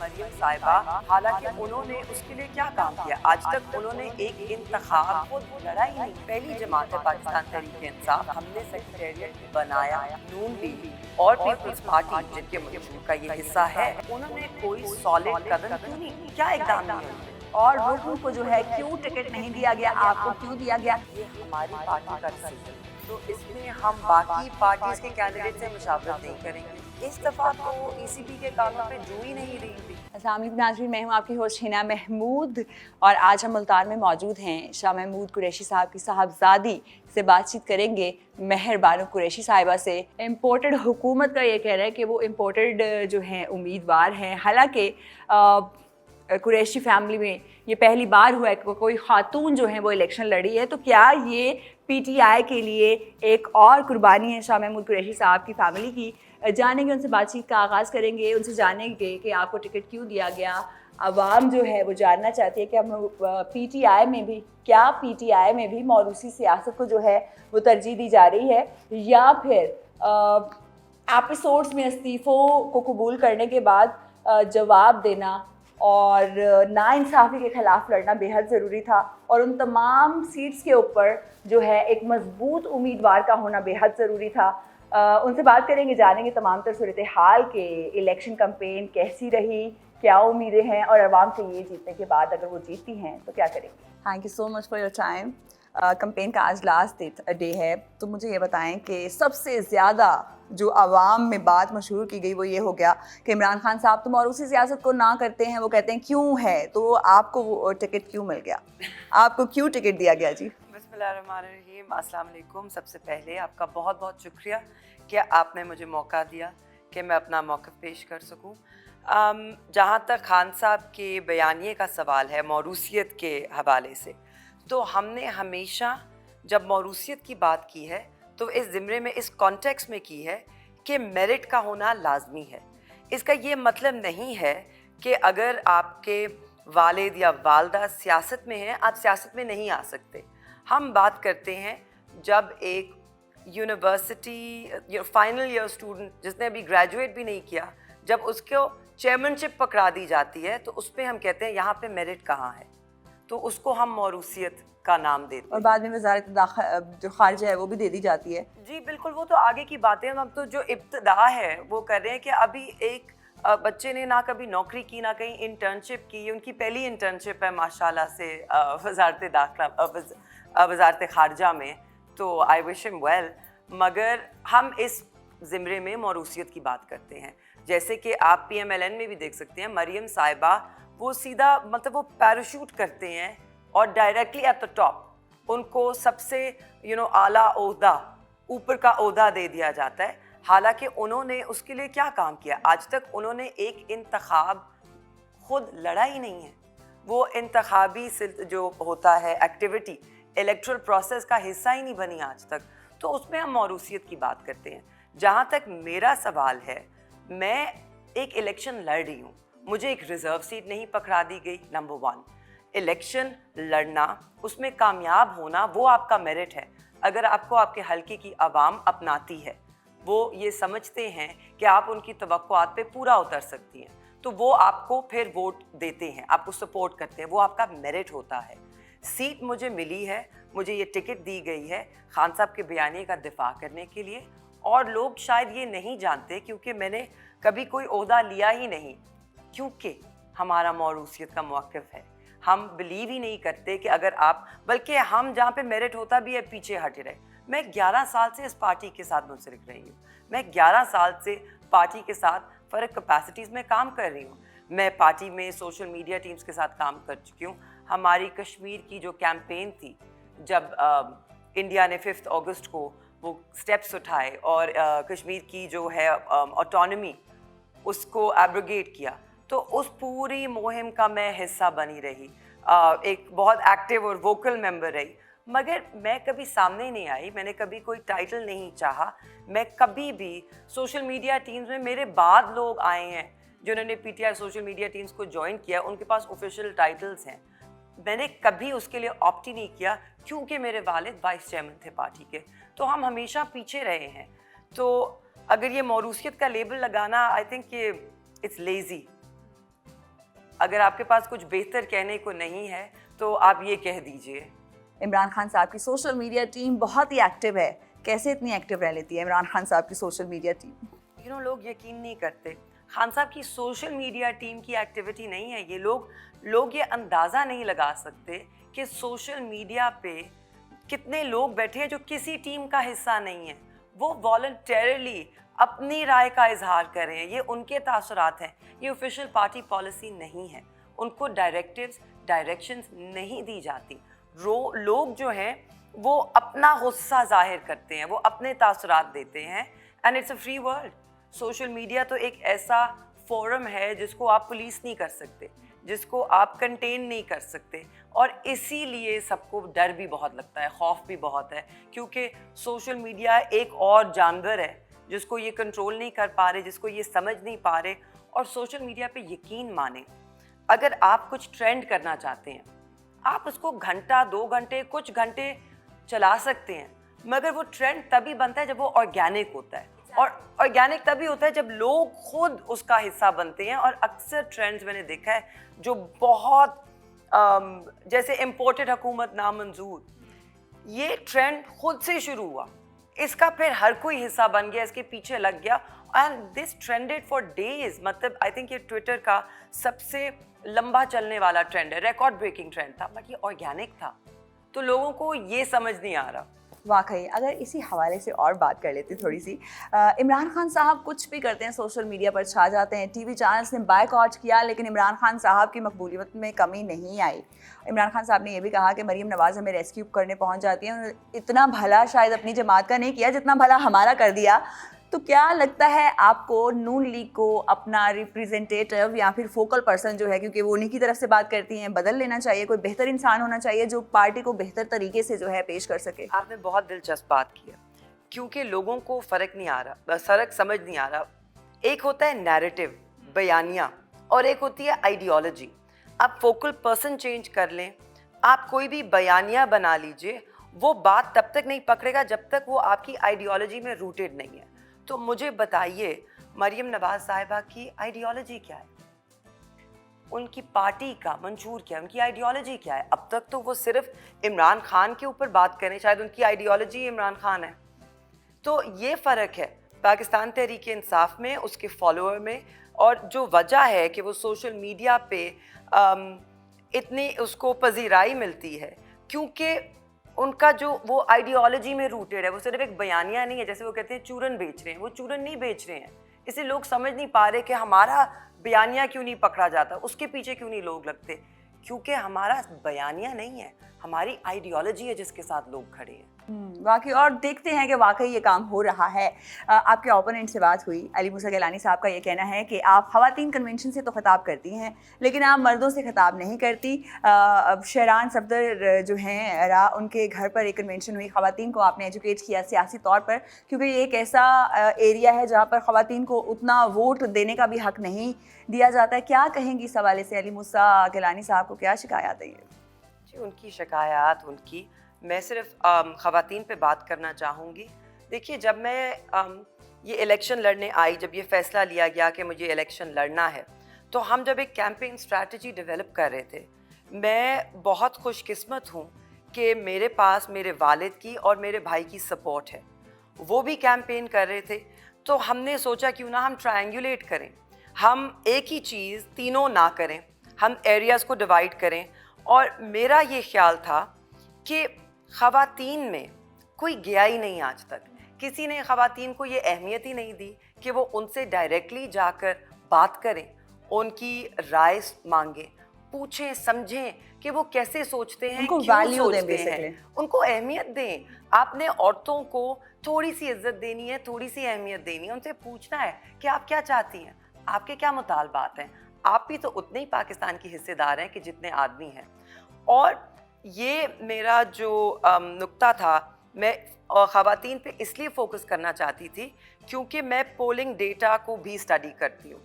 مریم صاحبہ، حالانکہ انہوں نے اس کے لیے کیا کام کیا؟ آج تک انہوں نے ایک انتخاب خود لڑا ہی نہیں. پہلی جماعت ہے پاکستان تحریک انصاف، ہم نے سیکریٹریٹ بنایا. نون لیگ اور پیپلز پارٹی جن کے منشور کا یہ حصہ ہے، انہوں نے کوئی سالڈ قدم کیوں نہیں، کیا اقدام نہیں ہوئے؟ اور رکن کو جو ہے کیوں ٹکٹ نہیں دیا گیا، آپ کو کیوں دیا گیا؟ یہ ہماری پارٹی کا ڈیسیژن ہے، تو اس میں ہم باقی پارٹیز کے کینڈیڈیٹ سے مشاورت نہیں کریں گے. اس دفعہ تو ای سی پی کے کانوں پہ جو ہی نہیں رہی تھی. السلام علیکم ناظرین، میں ہوں آپ کی ہوسٹ حنا محمود اور آج ہم ملتان میں موجود ہیں. شاہ محمود قریشی صاحب کی صاحبزادی سے بات چیت کریں گے، مہر بانو قریشی صاحبہ سے. امپورٹڈ حکومت کا یہ کہہ رہا ہے کہ وہ امپورٹڈ جو ہیں امیدوار ہیں، حالانکہ قریشی فیملی میں یہ پہلی بار ہوا ہے کہ کوئی خاتون جو ہیں وہ الیکشن لڑی ہے. تو کیا یہ پی ٹی آئی کے لیے ایک اور قربانی ہے شاہ محمود قریشی صاحب کی فیملی کی؟ جانیں گے، ان سے بات چیت کا آغاز کریں گے. ان سے جانیں گے کہ آپ کو ٹکٹ کیوں دیا گیا. عوام جو ہے وہ جاننا چاہتی ہے کہ ہم پی ٹی آئی میں بھی، کیا پی ٹی آئی میں بھی موروثی سیاست کو جو ہے وہ ترجیح دی جا رہی ہے، یا پھر ایپیسوڈز میں استعفوں کو قبول کرنے کے بعد جواب دینا اور ناانصافی کے خلاف لڑنا بے حد ضروری تھا، اور ان تمام سیٹس کے اوپر جو ہے ایک مضبوط امیدوار کا ہونا بے حد ضروری تھا. ان سے بات کریں گے، جانیں گے تمام تر صورتحال کے الیکشن کمپین کیسی رہی، کیا امیدیں ہیں، اور عوام سے یہ جیتنے کے بعد اگر وہ جیتتی ہیں تو کیا کریں گے. Thank you so much for your time. Campaign کا آج لاسٹ ڈے ہے، تو مجھے یہ بتائیں کہ سب سے زیادہ جو عوام میں بات مشہور کی گئی وہ یہ ہو گیا کہ عمران خان صاحب تو موروثی سیاست کو نہ کرتے ہیں، وہ کہتے ہیں کیوں ہے، تو آپ کو وہ ٹکٹ کیوں مل گیا، آپ کو کیوں ٹکٹ دیا گیا؟ جی بسم اللہ الرحمن الرحیم. السلام علیکم. سب سے پہلے آپ کا بہت بہت شکریہ کہ آپ نے مجھے موقع دیا کہ میں اپنا موقف پیش کر سکوں. جہاں تک خان صاحب کے بیانیے کا سوال ہے موروثیت کے حوالے سے، تو ہم نے ہمیشہ جب موروثیت کی بات کی ہے تو اس زمرے میں، اس کانٹیکس میں کی ہے کہ میرٹ کا ہونا لازمی ہے. اس کا یہ مطلب نہیں ہے کہ اگر آپ کے والد یا والدہ سیاست میں ہیں آپ سیاست میں نہیں آ سکتے. ہم بات کرتے ہیں جب ایک یونیورسٹی فائنل ایئر اسٹوڈنٹ جس نے ابھی گریجویٹ بھی نہیں کیا، جب اس کو چیئرمین شپ پکڑا دی جاتی ہے تو اس پہ ہم کہتے ہیں یہاں پہ میرٹ کہاں ہے، تو اس کو ہم موروثیت کا نام دیتے ہیں. اور بعد میں وزارت جو خارجہ ہے وہ بھی دے دی جاتی ہے. جی بالکل، وہ تو آگے کی باتیں ہیں. ہم تو جو ابتدا ہے وہ کر رہے ہیں کہ ابھی ایک بچے نے نہ کبھی نوکری کی نہ کہیں انٹرنشپ کی، ان کی پہلی انٹرنشپ ہے ماشاءاللہ سے وزارت داخلہ وزارت خارجہ میں، تو آئی وش ہم ویل. مگر ہم اس زمرے میں موروثیت کی بات کرتے ہیں، جیسے کہ آپ پی ایم ایل این میں بھی دیکھ سکتے ہیں مریم صاحبہ وہ سیدھا مطلب وہ پیراشوٹ کرتے ہیں اور ڈائریکٹلی ایٹ دا ٹاپ ان کو سب سے اعلیٰ عہدہ، اوپر کا عہدہ دے دیا جاتا ہے. حالانکہ انہوں نے اس کے لیے کیا کام کیا؟ آج تک انہوں نے ایک انتخاب خود لڑا ہی نہیں ہے. وہ انتخابی جو ہوتا ہے ایکٹیویٹی، الیکٹرل پروسیس کا حصہ ہی نہیں بنی آج تک، تو اس میں ہم موروثیت کی بات کرتے ہیں. جہاں تک میرا سوال ہے، میں ایک الیکشن لڑ رہی ہوں، مجھے ایک ریزرو سیٹ نہیں پکڑا دی گئی. نمبر 1، الیکشن لڑنا، اس میں کامیاب ہونا وہ آپ کا میرٹ ہے. اگر آپ کو آپ کے حلقے کی عوام اپناتی ہے، وہ یہ سمجھتے ہیں کہ آپ ان کی توقعات پہ پورا اتر سکتی ہیں، تو وہ آپ کو پھر ووٹ دیتے ہیں، آپ کو سپورٹ کرتے ہیں، وہ آپ کا میرٹ ہوتا ہے. سیٹ مجھے ملی ہے، مجھے یہ ٹکٹ دی گئی ہے خان صاحب کے بیانیے کا دفاع کرنے کے لیے. اور لوگ شاید یہ نہیں جانتے کیونکہ میں نے کبھی کوئی عہدہ لیا ہی نہیں، کیونکہ ہمارا موروثیت کا موقف ہے. ہم بلیو ہی نہیں کرتے کہ اگر آپ، بلکہ ہم جہاں پہ میرٹ ہوتا بھی ہے پیچھے ہٹے رہے. میں 11 سال سے اس پارٹی کے ساتھ منسلک رہی ہوں، میں 11 سال سے پارٹی کے ساتھ فرق کیپیسٹیز میں کام کر رہی ہوں. میں پارٹی میں سوشل میڈیا ٹیمز کے ساتھ کام کر چکی ہوں. ہماری کشمیر کی جو کیمپین تھی، جب انڈیا نے 5 اگست کو وہ سٹیپس اٹھائے اور کشمیر کی جو ہے آٹونومی اس کو ایبروگیٹ کیا، تو اس پوری مہم کا میں حصہ بنی رہی، ایک بہت ایکٹیو اور ووکل ممبر رہی. مگر میں کبھی سامنے نہیں آئی، میں نے کبھی کوئی ٹائٹل نہیں چاہا. میں کبھی بھی سوشل میڈیا ٹیمز میں، میرے بعد لوگ آئے ہیں جنہوں نے P T I social media teams کو جوائن کیا، ان کے پاس آفیشیل ٹائٹلز ہیں. میں نے کبھی اس کے لیے آپٹ ہی نہیں کیا کیونکہ میرے والد وائس چیئرمین تھے پارٹی کے، تو ہم ہمیشہ پیچھے رہے ہیں. تو اگر یہ موروثیت کا لیبل لگانا، آئی تھنک کہ اٹس لیزی. اگر آپ کے پاس کچھ بہتر کہنے کو نہیں ہے تو آپ یہ کہہ دیجئے. عمران خان صاحب کی سوشل میڈیا ٹیم بہت ہی ایکٹیو ہے. کیسے اتنی ایکٹیو رہ لیتی ہے عمران خان صاحب کی سوشل میڈیا ٹیم؟ لوگ یقین نہیں کرتے. خان صاحب کی سوشل میڈیا ٹیم کی ایکٹیویٹی نہیں ہے یہ. لوگ یہ اندازہ نہیں لگا سکتے کہ سوشل میڈیا پہ کتنے لوگ بیٹھے ہیں جو کسی ٹیم کا حصہ نہیں ہیں. وہ والنٹیرلی اپنی رائے کا اظہار کر رہے ہیں. یہ ان کے تاثرات ہیں. یہ آفیشیل پارٹی پالیسی نہیں ہے. ان کو ڈائریکشنز نہیں دی جاتی. لوگ جو ہیں وہ اپنا غصہ ظاہر کرتے ہیں, وہ اپنے تاثرات دیتے ہیں. And it's a free world. Social media تو ایک ایسا فورم ہے جس کو آپ پولیس نہیں کر سکتے, جس کو آپ کنٹین نہیں کر سکتے. اور اسی لیے سب کو ڈر بھی بہت لگتا ہے, خوف بھی بہت ہے, کیونکہ سوشل میڈیا ایک اور جانور ہے جس کو یہ کنٹرول نہیں کر پا رہے, جس کو یہ سمجھ نہیں پا رہے. اور سوشل میڈیا پہ یقین مانیں, اگر آپ کچھ ٹرینڈ کرنا چاہتے ہیں آپ اس کو گھنٹہ 2 گھنٹے کچھ گھنٹے چلا سکتے ہیں, مگر وہ ٹرینڈ تبھی بنتا ہے جب وہ آرگینک ہوتا ہے. اور آرگینک تبھی ہوتا ہے جب لوگ خود اس کا حصہ بنتے ہیں. اور اکثر ٹرینڈز میں نے دیکھا ہے جو بہت جیسے امپورٹڈ حکومت نامنظور, یہ ٹرینڈ خود سے شروع ہوا, اس کا پھر ہر کوئی حصہ بن گیا, اس کے پیچھے لگ گیا. And this trended for days. مطلب آئی تھنک یہ ٹویٹر کا سب سے لمبا چلنے والا ٹرینڈ ہے, ریکارڈ بریکنگ ٹرینڈ تھا, بٹ یہ آرگینک تھا. تو لوگوں کو یہ سمجھ نہیں آ رہا. واقعی اگر اسی حوالے سے اور بات کر لیتے تھوڑی سی, عمران خان صاحب کچھ بھی کرتے ہیں سوشل میڈیا پر چھا جاتے ہیں. ٹی وی چینلز نے بائک آؤٹ کیا لیکن عمران خان صاحب کی مقبولیت میں کمی نہیں آئی. عمران خان صاحب نے یہ بھی کہا کہ مریم نواز ہمیں ریسکیو کرنے پہنچ جاتی ہیں, انہوں نے اتنا بھلا شاید اپنی جماعت کا نہیں کیا جتنا بھلا ہمارا کر دیا. تو کیا لگتا ہے آپ کو نون لیگ کو اپنا ریپریزنٹیٹو یا پھر فوکل پرسن جو ہے, کیونکہ وہ انہیں کی طرف سے بات کرتی ہیں, بدل لینا چاہیے؟ کوئی بہتر انسان ہونا چاہیے جو پارٹی کو بہتر طریقے سے جو ہے پیش کر سکے؟ آپ نے بہت دلچسپ بات کی ہے, کیونکہ لوگوں کو فرق نہیں آ رہا, فرق سمجھ نہیں آ رہا. ایک ہوتا ہے نیریٹو, بیانیہ, اور ایک ہوتی ہے آئیڈیالوجی. آپ فوکل پرسن چینج کر لیں, آپ کوئی بھی بیانیہ بنا لیجئے, وہ بات تب تک نہیں پکڑے گا جب تک وہ آپ کی آئیڈیالوجی میں روٹڈ نہیں ہے. تو مجھے بتائیے مریم نواز صاحبہ کی آئیڈیالوجی کیا ہے, ان کی پارٹی کا منشور کیا ہے, ان کی آئیڈیالوجی کیا ہے؟ اب تک تو وہ صرف عمران خان کے اوپر بات کریں, شاید ان کی آئیڈیالوجی عمران خان ہے. تو یہ فرق ہے پاکستان تحریک انصاف میں, اس کے فالوور میں. اور جو وجہ ہے کہ وہ سوشل میڈیا پہ اتنی اس کو پذیرائی ملتی ہے, کیونکہ ان کا جو وہ آئیڈیالوجی میں روٹڈ ہے. وہ صرف ایک بیانیہ نہیں ہے, جیسے وہ کہتے ہیں چورن بیچ رہے ہیں, وہ چورن نہیں بیچ رہے ہیں. اسے لوگ سمجھ نہیں پا رہے کہ ہمارا بیانیہ کیوں نہیں پکڑا جاتا, اس کے پیچھے کیوں نہیں لوگ لگتے, کیونکہ ہمارا بیانیہ نہیں ہے, ہماری آئیڈیالوجی ہے جس کے ساتھ لوگ کھڑے ہیں. واقعی, اور دیکھتے ہیں کہ واقعی یہ کام ہو رہا ہے. آپ کے اوپوننٹ سے بات ہوئی, علی موسیٰ گیلانی صاحب کا یہ کہنا ہے کہ آپ خواتین کنونشن سے تو خطاب کرتی ہیں لیکن آپ مردوں سے خطاب نہیں کرتی. شہران صفدر جو ہیں ان کے گھر پر ایک کنونشن ہوئی, خواتین کو آپ نے ایجوکیٹ کیا سیاسی طور پر, کیونکہ یہ ایک ایسا ایریا ہے جہاں پر خواتین کو اتنا ووٹ دینے کا بھی حق نہیں دیا جاتا ہے. کیا کہیں گی اس حوالے سے؟ علی موسیٰ گیلانی صاحب کو کیا شکایات ہے؟ جی ان کی شکایات, میں صرف خواتین پہ بات کرنا چاہوں گی. دیکھیے جب میں یہ الیکشن لڑنے آئی, جب یہ فیصلہ لیا گیا کہ مجھے الیکشن لڑنا ہے, تو ہم جب ایک کیمپین اسٹریٹجی ڈیولپ کر رہے تھے, میں بہت خوش قسمت ہوں کہ میرے پاس میرے والد کی اور میرے بھائی کی سپورٹ ہے. وہ بھی کیمپین کر رہے تھے, تو ہم نے سوچا کیوں نہ ہم ٹرائنگولیٹ کریں, ہم ایک ہی چیز تینوں نہ کریں, ہم ایریاز کو ڈیوائڈ کریں. اور میرا یہ خیال تھا کہ خواتین میں کوئی گیا ہی نہیں آج تک, کسی نے خواتین کو یہ اہمیت ہی نہیں دی کہ وہ ان سے ڈائریکٹلی جا کر بات کریں, ان کی رائے مانگیں, پوچھیں, سمجھیں کہ وہ کیسے سوچتے ہیں, کیوں سوچتے ہیں, ان کو اہمیت دیں. آپ نے عورتوں کو تھوڑی سی عزت دینی ہے, تھوڑی سی اہمیت دینی ہے, ان سے پوچھنا ہے کہ آپ کیا چاہتی ہیں, آپ کے کیا مطالبات ہیں. آپ بھی تو اتنے ہی پاکستان کی حصے دار ہیں کہ جتنے آدمی ہیں. اور یہ میرا جو نقطہ تھا, میں خواتین پہ اس لیے فوکس کرنا چاہتی تھی کیونکہ میں پولنگ ڈیٹا کو بھی اسٹڈی کرتی ہوں.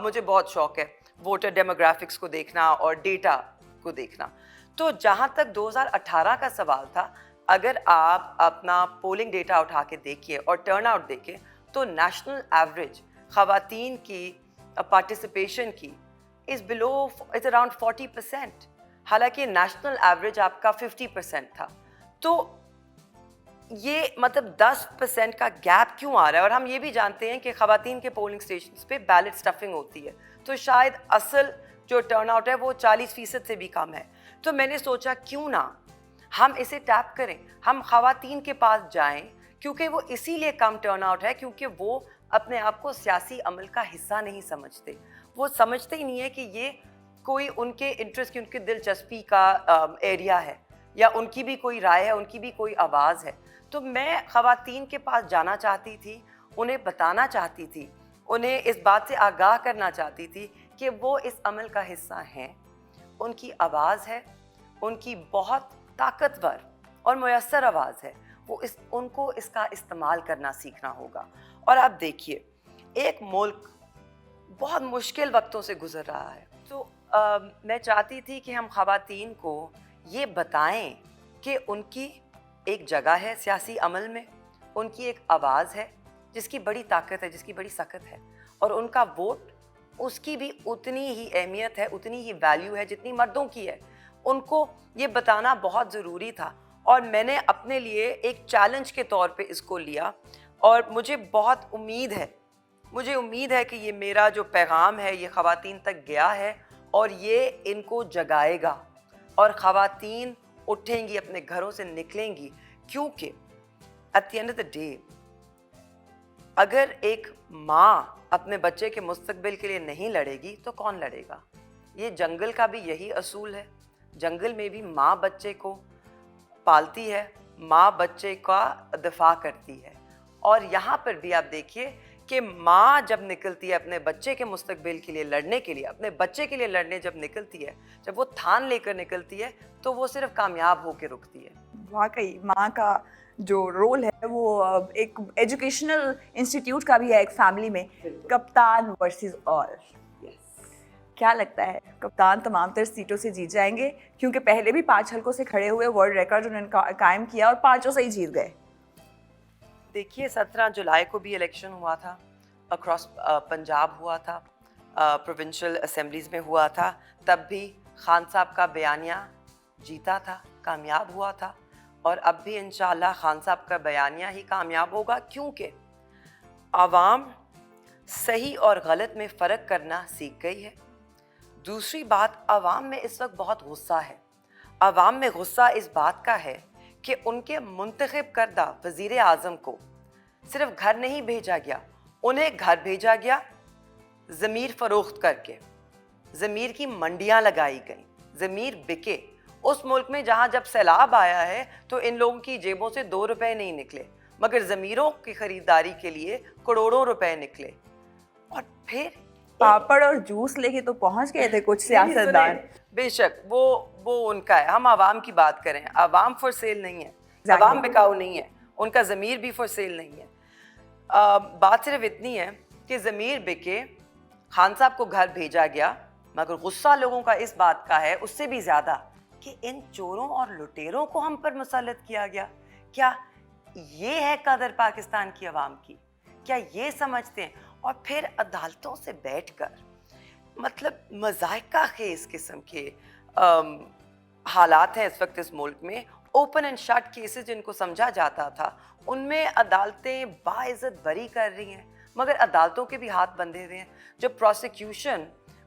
مجھے بہت شوق ہے ووٹر ڈیموگرافکس کو دیکھنا اور ڈیٹا کو دیکھنا. تو جہاں تک 2018 کا سوال تھا, اگر آپ اپنا پولنگ ڈیٹا اٹھا کے دیکھیے اور ٹرن آؤٹ دیکھیں, تو نیشنل ایوریج خواتین کی پارٹیسپیشن کی is below, it's around 40%. حالانکہ نیشنل ایوریج آپ کا 50% تھا. تو یہ مطلب 10% کا گیپ کیوں آ رہا ہے؟ اور ہم یہ بھی جانتے ہیں کہ خواتین کے پولنگ اسٹیشنز پہ بیلٹ اسٹفنگ ہوتی ہے, تو شاید اصل جو ٹرن آؤٹ ہے وہ 40% سے بھی کم ہے. تو میں نے سوچا کیوں نہ ہم اسے ٹیپ کریں, ہم خواتین کے پاس جائیں, کیونکہ وہ اسی لیے کم ٹرن آؤٹ ہے کیونکہ وہ اپنے آپ کو سیاسی عمل کا حصہ نہیں سمجھتے. وہ سمجھتے ہی نہیں ہے کہ یہ کوئی ان کے انٹرسٹ کی, ان کی دلچسپی کا ایریا ہے, یا ان کی بھی کوئی رائے ہے, ان کی بھی کوئی آواز ہے. تو میں خواتین کے پاس جانا چاہتی تھی, انہیں بتانا چاہتی تھی, انہیں اس بات سے آگاہ کرنا چاہتی تھی کہ وہ اس عمل کا حصہ ہیں, ان کی آواز ہے, ان کی بہت طاقتور اور میسر آواز ہے, ان کو اس کا استعمال کرنا سیکھنا ہوگا. اور اب دیکھیے ایک ملک بہت مشکل وقتوں سے گزر رہا ہے, تو میں چاہتی تھی کہ ہم خواتین کو یہ بتائیں کہ ان کی ایک جگہ ہے سیاسی عمل میں, ان کی ایک آواز ہے جس کی بڑی طاقت ہے, جس کی بڑی سکت ہے, اور ان کا ووٹ, اس کی بھی اتنی ہی اہمیت ہے, اتنی ہی ویلیو ہے جتنی مردوں کی ہے. ان کو یہ بتانا بہت ضروری تھا, اور میں نے اپنے لیے ایک چیلنج کے طور پہ اس کو لیا, اور مجھے بہت امید ہے کہ یہ میرا جو پیغام ہے یہ خواتین تک گیا ہے, اور یہ ان کو جگائے گا, اور خواتین اٹھیں گی, اپنے گھروں سے نکلیں گی. کیونکہ at the end of the day اگر ایک ماں اپنے بچے کے مستقبل کے لیے نہیں لڑے گی تو کون لڑے گا؟ یہ جنگل کا بھی یہی اصول ہے. جنگل میں بھی ماں بچے کو پالتی ہے, ماں بچے کا دفاع کرتی ہے. اور یہاں پر بھی آپ دیکھیے کہ ماں جب نکلتی ہے اپنے بچے کے مستقبل کے لیے لڑنے کے لیے, اپنے بچے کے لیے لڑنے جب نکلتی ہے, جب وہ تھان لے کر نکلتی ہے, تو وہ صرف کامیاب ہو کے رکتی ہے. واقعی ماں کا جو رول ہے وہ ایک ایجوکیشنل انسٹیٹیوٹ کا بھی ہے ایک فیملی میں. کپتان ورسز آل, کیا لگتا ہے کپتان تمام تر سیٹوں سے جیت جائیں گے؟ کیونکہ پہلے بھی 5 حلقوں سے کھڑے ہوئے, ورلڈ ریکارڈ انہوں نے قائم کیا اور 5 سے ہی جیت گئے. دیکھیے 17 جولائی کو بھی الیکشن ہوا تھا, اکراس پنجاب ہوا تھا, پروونشل اسمبلیز میں ہوا تھا, تب بھی خان صاحب کا بیانیہ جیتا تھا, کامیاب ہوا تھا, اور اب بھی انشاءاللہ خان صاحب کا بیانیہ ہی کامیاب ہوگا. کیونکہ عوام صحیح اور غلط میں فرق کرنا سیکھ گئی ہے. دوسری بات, عوام میں اس وقت بہت غصہ ہے. عوام میں غصہ اس بات کا ہے کہ ان کے منتخب کردہ وزیر اعظم کو صرف گھر نہیں بھیجا گیا, انہیں گھر بھیجا گیا ضمیر فروخت کر کے. ضمیر کی منڈیاں لگائی گئیں, ضمیر بکے. اس ملک میں جہاں جب سیلاب آیا ہے تو ان لوگوں کی جیبوں سے 2 روپے نہیں نکلے, مگر ضمیروں کی خریداری کے لیے کروڑوں روپے نکلے. اور پھر پاپڑ اور جوس لے کے تو پہنچ گئے تھے کچھ سیاستدان. بے شک وہ ان کا ہے, ہم عوام کی بات کریں. عوام فور سیل نہیں ہے, عوام بکاؤ نہیں ہے, ان کا ضمیر بھی فور سیل نہیں ہے. بات صرف اتنی ہے کہ ضمیر بکے, خان صاحب کو گھر بھیجا گیا, مگر غصہ لوگوں کا اس بات کا ہے اس سے بھی زیادہ کہ ان چوروں اور لٹیروں کو ہم پر مسلط کیا گیا. کیا یہ ہے قدر پاکستان کی عوام کی؟ کیا یہ سمجھتے ہیں؟ اور پھر عدالتوں سے بیٹھ کر مطلب مذائقہ خیز قسم کے حالات ہیں اس وقت اس ملک میں. اوپن اینڈ شٹ کیسز جن کو سمجھا جاتا تھا, ان میں عدالتیں باعزت بری کر رہی ہیں, مگر عدالتوں کے بھی ہاتھ بندھے ہوئے ہیں. جب پروسیکیوشن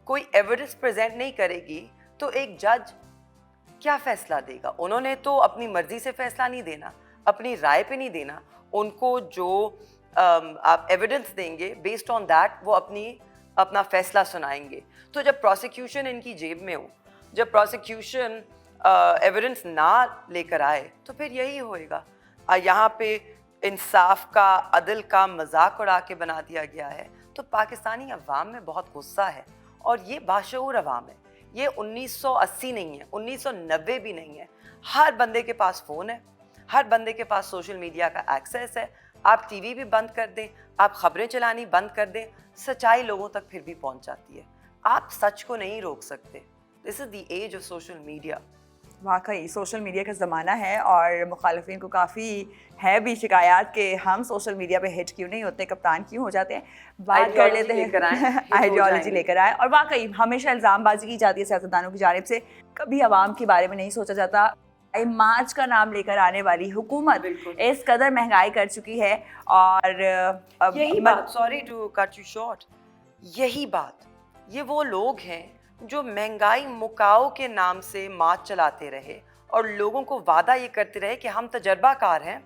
کوئی ایویڈنس پریزنٹ نہیں کرے گی تو ایک جج کیا فیصلہ دے گا؟ انہوں نے تو اپنی مرضی سے فیصلہ نہیں دینا, اپنی رائے پہ نہیں دینا. ان کو جو آپ ایویڈنس دیں گے بیسڈ آن دیٹ وہ اپنا فیصلہ سنائیں گے. تو جب پروسیکیوشن ان کی جیب میں ہو, جب پروسیکیوشن ایویڈنس نہ لے کر آئے, تو پھر یہی ہوئے گا. یہاں پہ انصاف کا, عدل کا مذاق اڑا کے بنا دیا گیا ہے. تو پاکستانی عوام میں بہت غصہ ہے, اور یہ باشعور عوام ہے. یہ 1980 نہیں ہے, 1990 بھی نہیں ہے. ہر بندے کے پاس فون ہے, ہر بندے کے پاس سوشل میڈیا کا ایکسیس ہے. آپ ٹی وی بھی بند کر دیں, آپ خبریں چلانی بند کر دیں, سچائی لوگوں تک پھر بھی پہنچ جاتی ہے. آپ سچ کو نہیں روک سکتے. This is the age of social media. واقعی سوشل میڈیا کا زمانہ ہے اور مخالفین کو کافی ہے بھی شکایات کہ ہم سوشل میڈیا پہ ہٹ کیوں نہیں ہوتے, کپتان کیوں ہو جاتے ہیں. بات کر لیتے ہیں آئیڈیالوجی لے کر آئے, اور واقعی ہمیشہ الزام بازی کی جاتی ہے سیاستدانوں کی جانب سے, کبھی عوام کے بارے میں نہیں سوچا جاتا. مارچ کا نام لے کر آنے والی حکومت اس قدر مہنگائی کر چکی ہے, اور یہی بات, sorry to cut you short, یہی بات, یہ وہ لوگ ہیں جو مہنگائی مکاؤ کے نام سے مارچ چلاتے رہے اور لوگوں کو وعدہ یہ کرتے رہے کہ ہم تجربہ کار ہیں,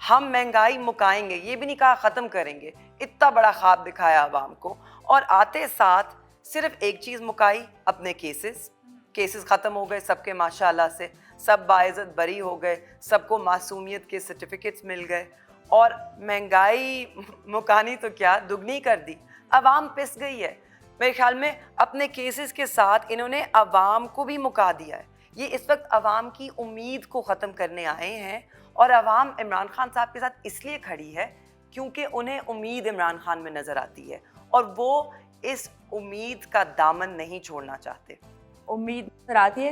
ہم مہنگائی مکائیں گے, یہ بھی نہیں کہا ختم کریں گے. اتنا بڑا خواب دکھایا عوام کو, اور آتے ساتھ صرف ایک چیز مکائی, اپنے کیسز ختم ہو گئے سب کے ماشاءاللہ سے, سب باعزت بری ہو گئے, سب کو معصومیت کے سرٹیفکیٹس مل گئے, اور مہنگائی مکانی تو کیا دگنی کر دی. عوام پس گئی ہے میرے خیال میں, اپنے کیسز کے ساتھ انہوں نے عوام کو بھی مکا دیا ہے. یہ اس وقت عوام کی امید کو ختم کرنے آئے ہیں, اور عوام عمران خان صاحب کے ساتھ اس لیے کھڑی ہے کیونکہ انہیں امید عمران خان میں نظر آتی ہے, اور وہ اس امید کا دامن نہیں چھوڑنا چاہتے. امید نظر آتی ہے,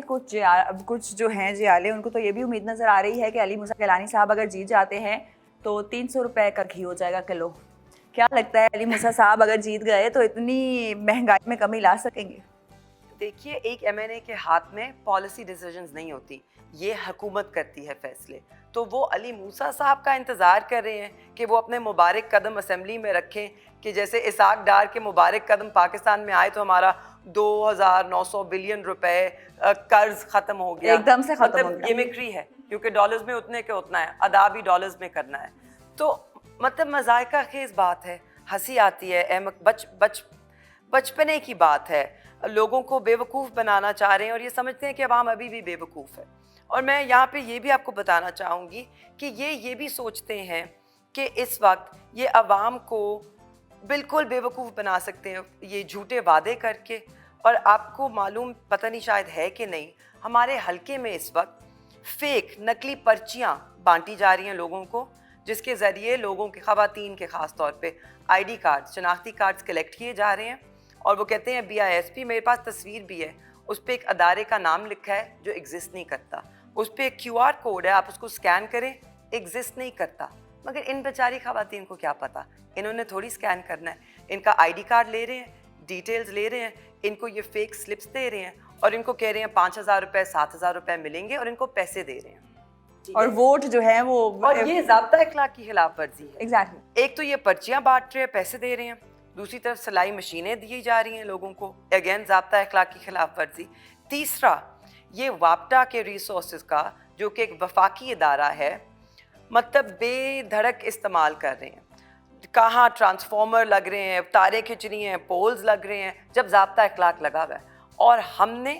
کچھ جو ہیں جیالے ان کو تو یہ بھی امید نظر آ رہی ہے کہ علی موسیٰ گیلانی صاحب اگر جیت جاتے ہیں تو 300 روپے کا گھی ہو جائے گا کلو. کیا لگتا ہے علی موسیٰ صاحب اگر جیت گئے تو اتنی مہنگائی میں کمی لا سکیں گے؟ دیکھیے, ایک ایم این اے کے ہاتھ میں پالیسی ڈیسیجنز نہیں ہوتی, یہ حکومت کرتی ہے فیصلے. تو وہ علی موسیٰ صاحب کا انتظار کر رہے ہیں کہ وہ اپنے مبارک قدم اسمبلی میں رکھیں, کہ جیسے اسحاق ڈار کے مبارک قدم پاکستان میں آئے تو ہمارا 2,900 بلین روپے قرض ختم ہو گیا, ایک دم سے ختم ہو گیا. گیمکری ہے کیونکہ ڈالرز میں اتنے کے اتنا ہے, ادا بھی ڈالرز میں کرنا ہے. تو مطلب مذائقہ خیز بات ہے, ہنسی آتی ہے, بچپنے کی بات ہے. لوگوں کو بے وقوف بنانا چاہ رہے ہیں اور یہ سمجھتے ہیں کہ عوام ابھی بھی بے وقوف ہے. اور میں یہاں پہ یہ بھی آپ کو بتانا چاہوں گی کہ یہ بھی سوچتے ہیں کہ اس وقت یہ عوام کو بالکل بے وقوف بنا سکتے ہیں یہ جھوٹے وعدے کر کے. اور آپ کو معلوم پتہ نہیں شاید ہے کہ نہیں, ہمارے حلقے میں اس وقت فیک نقلی پرچیاں بانٹی جا رہی ہیں لوگوں کو, جس کے ذریعے لوگوں کے, خواتین کے خاص طور پہ آئی ڈی کارڈ, شناختی کارڈز کلیکٹ کیے جا رہے ہیں. اور وہ کہتے ہیں BISP, میرے پاس تصویر بھی ہے, اس پہ ایک ادارے کا نام لکھا ہے جو ایگزسٹ نہیں کرتا, اس پہ ایک QR کوڈ ہے, آپ اس کو اسکین کریں, ایگزسٹ نہیں کرتا. مگر ان بیچاری خواتین کو کیا پتا, انہوں نے تھوڑی اسکین کرنا ہے. ان کا ID کارڈ لے رہے ہیں, ڈیٹیلز لے رہے ہیں, ان کو یہ فیک سلپس دے رہے ہیں, اور ان کو کہہ رہے ہیں 5,000 روپے 7,000 روپے ملیں گے, اور ان کو پیسے دے رہے ہیں. اور ووٹ جو ہے وہ, اور یہ ضابطہ اخلاق کی خلاف ورزی ہے. ایگزیکٹلی, ایک تو یہ پرچیاں بانٹ رہے ہیں, پیسے دے رہے ہیں, دوسری طرف سلائی مشینیں دی جا رہی ہیں لوگوں کو, اگین ضابطہ اخلاق کی خلاف ورزی. تیسرا, یہ واپٹا کے ریسورسز کا جو کہ ایک وفاقی ادارہ ہے, مطلب بے دھڑک استعمال کر رہے ہیں. کہاں ٹرانسفارمر لگ رہے ہیں, تاریں کھنچ رہی ہیں, پولز لگ رہے ہیں, جب ضابطہ اخلاق لگا ہوا ہے. اور ہم نے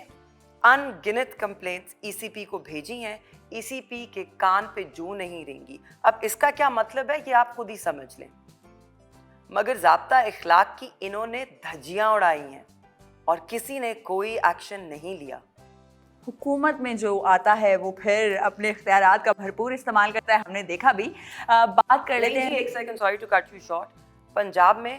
ان گنت کمپلینٹس ECP کو بھیجی ہیں, ECP کے کان پہ جو نہیں رہیں گی. اب اس کا کیا مطلب ہے یہ آپ خود ہی سمجھ لیں. مگر ضابطہ اخلاق کی انہوں نے دھجیاں اڑائی ہیں اور کسی نے کوئی ایکشن نہیں لیا. حکومت میں جو آتا ہے وہ پھر اپنے اختیارات کا بھرپور استعمال کرتا ہے, ہم نے دیکھا بھی. بات کر لیتے ہیں, ایک second, sorry to cut you short. Punjab میں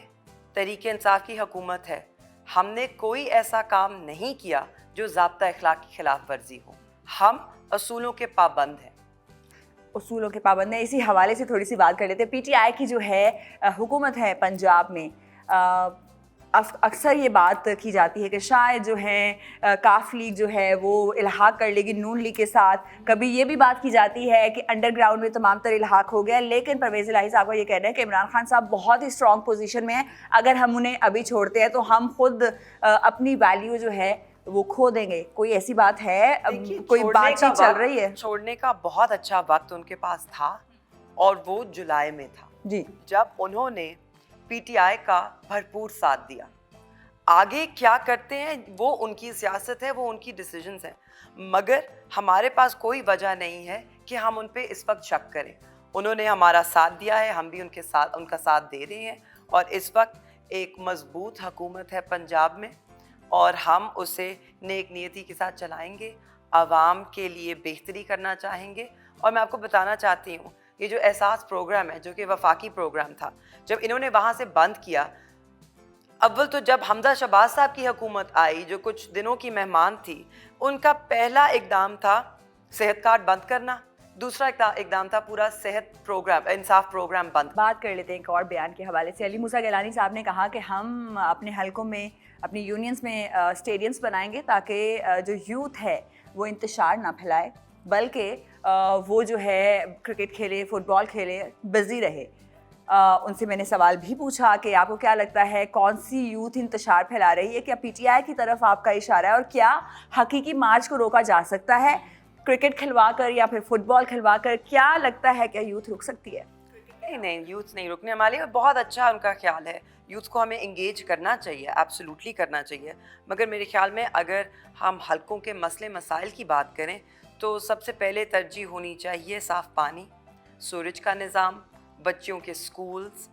تحریک انصاف کی حکومت ہے, ہم نے کوئی ایسا کام نہیں کیا جو ضابطہ اخلاق کی خلاف ورزی ہو. ہم اصولوں کے پابند ہیں. اصولوں کے پابند ہیں. اسی حوالے سے تھوڑی سی بات کر لیتے ہیں. PTI کی جو ہے حکومت ہے پنجاب میں, اکثر یہ بات کی جاتی ہے کہ شاید جو ہے کاف لیگ جو ہے وہ الحاق کر لے گی نون لیگ کے ساتھ. کبھی یہ بھی بات کی جاتی ہے کہ انڈر گراؤنڈ میں تمام تر الحاق ہو گیا, لیکن پرویز الہی صاحب کا یہ کہنا ہے کہ عمران خان صاحب بہت ہی اسٹرانگ پوزیشن میں ہیں, اگر ہم انہیں ابھی چھوڑتے ہیں تو ہم خود اپنی ویلیو جو ہے وہ کھو دیں گے. کوئی ایسی بات ہے, کوئی بات چیت چل رہی ہے؟ چھوڑنے کا بہت اچھا وقت ان کے پاس تھا, اور وہ جولائی میں تھا, جی, جب انہوں نے PTI کا بھرپور ساتھ دیا. آگے کیا کرتے ہیں وہ ان کی سیاست ہے, وہ ان کی ڈیسیجنز ہیں, مگر ہمارے پاس کوئی وجہ نہیں ہے کہ ہم ان پہ اس وقت شک کریں. انہوں نے ہمارا ساتھ دیا ہے, ہم بھی ان کا ساتھ دے رہے ہیں, اور اس وقت ایک مضبوط حکومت ہے پنجاب میں, اور ہم اسے نیک نیتی کے ساتھ چلائیں گے, عوام کے لیے بہتری کرنا چاہیں گے. اور میں آپ کو بتانا چاہتی ہوں, یہ جو احساس پروگرام ہے جو کہ وفاقی پروگرام تھا, جب انہوں نے وہاں سے بند کیا, اول تو جب حمزہ شہباز صاحب کی حکومت آئی جو کچھ دنوں کی مہمان تھی, ان کا پہلا اقدام تھا صحت کارڈ بند کرنا, دوسرا اقدام تھا پورا صحت پروگرام, انصاف پروگرام بند. بات کر لیتے ہیں ایک اور بیان کے حوالے سے. علی موسیٰ گیلانی صاحب نے کہا کہ ہم اپنے حلقوں میں, اپنی یونینز میں اسٹیڈیمز بنائیں گے تاکہ جو یوتھ ہے وہ انتشار نہ پھیلائے, بلکہ وہ جو ہے کرکٹ کھیلے, فٹ بال کھیلے, بزی رہے. ان سے میں نے سوال بھی پوچھا کہ آپ کو کیا لگتا ہے کون سی یوتھ انتشار پھیلا رہی ہے, کیا پی ٹی آئی کی طرف آپ کا اشارہ ہے, اور کیا حقیقی مارچ کو روکا جا سکتا ہے کرکٹ کھلوا کر یا پھر فٹ بال کھلوا کر؟ کیا لگتا ہے کیا یوتھ رک سکتی ہے؟ نہیں, یوتھ نہیں رکنے والی, اور بہت اچھا ان کا خیال ہے. یوتھ کو ہمیں انگیج کرنا چاہیے, ایبسلیوٹلی کرنا چاہیے, مگر میرے خیال میں اگر ہم حلقوں کے مسئلے مسائل کی بات کریں تو سب سے پہلے ترجیح ہونی چاہیے صاف پانی, سورج کا نظام, بچیوں کے سکولز,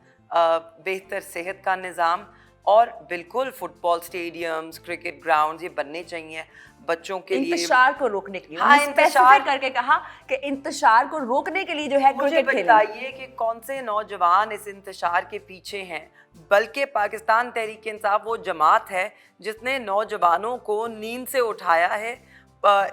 بہتر صحت کا نظام, اور بالکل فٹ بال اسٹیڈیمز, کرکٹ گراؤنڈز یہ بننے چاہیے بچوں کے لیے. انتشار کو روکنے کے لیے, ہاں, انتشار کر کے کہا کہ انتشار کو روکنے کے لیے جو ہے مجھے کرکٹ کھیلیں. بتائیے کہ کون سے نوجوان اس انتشار کے پیچھے ہیں؟ بلکہ پاکستان تحریک انصاف وہ جماعت ہے جس نے نوجوانوں کو نیند سے اٹھایا ہے,